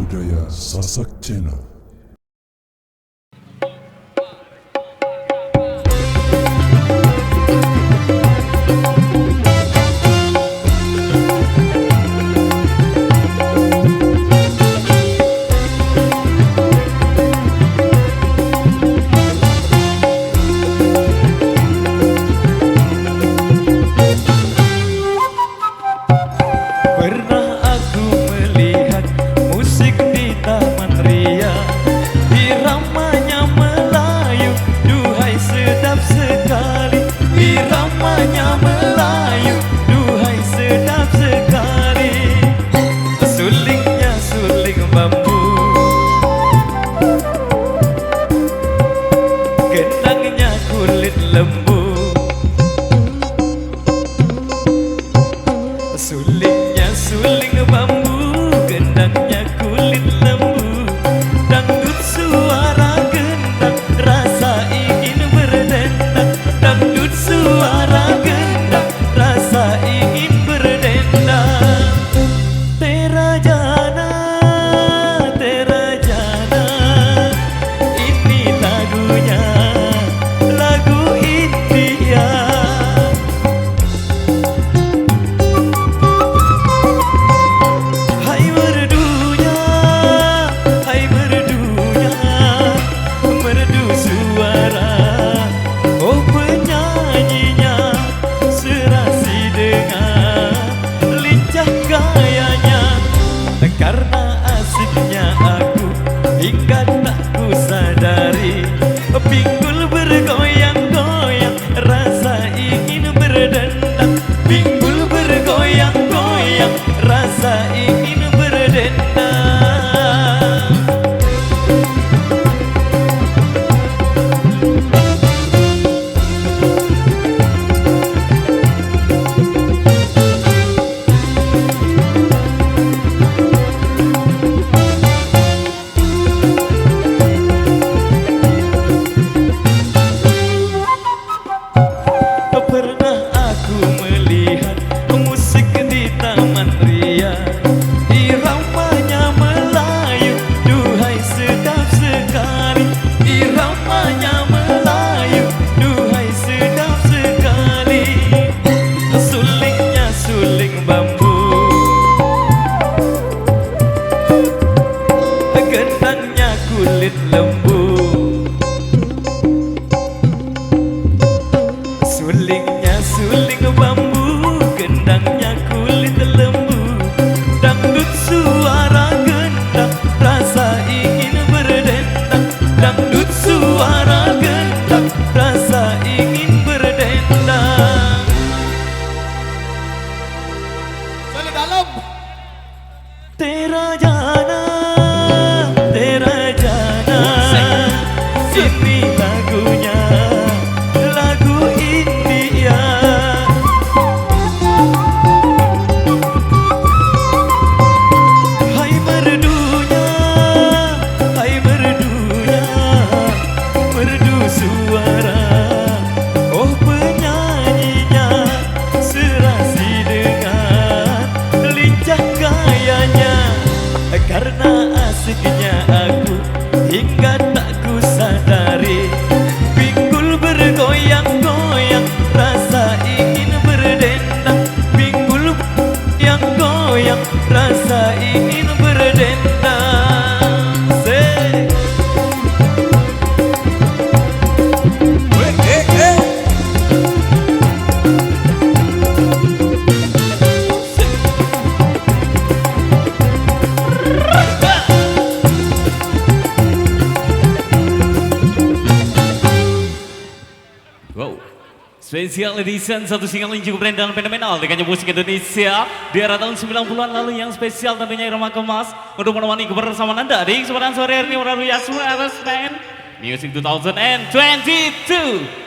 budaya Sasak Channel. Pernah aku melihat musik di Taman Ria, iramanya Melayu, duhai sedap sekali. Iramanya Melayu, duhai sedap sekali. Sulingnya suling bambu, gendangnya kulit lembu. Sulingnya suling bambu, gendangnya kulit lembu. Dangdut suara gendang, rasa ingin berdendang. Dangdut suara gendang, rasa ingin berdendang. Terajana, Terajana, ini lagunya, lagu India. Hai merdunya, merdu suara. Oh penyanyinya, serasi dengan lincah gayanya. Karena asiknya aku, hingga tak ku sadari, pinggul bergoyang-goyang, rasa ingin berdendang. Pinggul bergoyang-goyang, rasa ingin berdendang. Pernah aku melihat musik di Taman Ria, iramanya Melayu, duhai sedap sekali. Iramanya Melayu, duhai sedap sekali. Sulingnya suling bambu, gendangnya kulit lembu. Sulingnya suling bambu, gendangnya kulit lembu. Dangdut suara gendang, rasa ingin berdendang. Dangdut suara gendang, rasa ingin berdendang. Solo dalam. Terajana, Terajana, ini lagunya, lagu India. Hai merdunya, merdu suara. Oh penyanyinya, serasi dengan lincah gayanya. Karena asiknya aku, hingga tak ku sadari, pinggul bergoyang-goyang, rasa ingin berdendang. Pinggul yang goyang, rasa ingin berdendang. Say. Wow, spesial edition satu single yang cukup keren dan fenomenal dengan musik Indonesia di era tahun 90-an lalu yang spesial tentunya Irama Kemas untuk menemani kebersamaan Anda di kesempatan sore hari ini melalui Yasma Band Music 2022.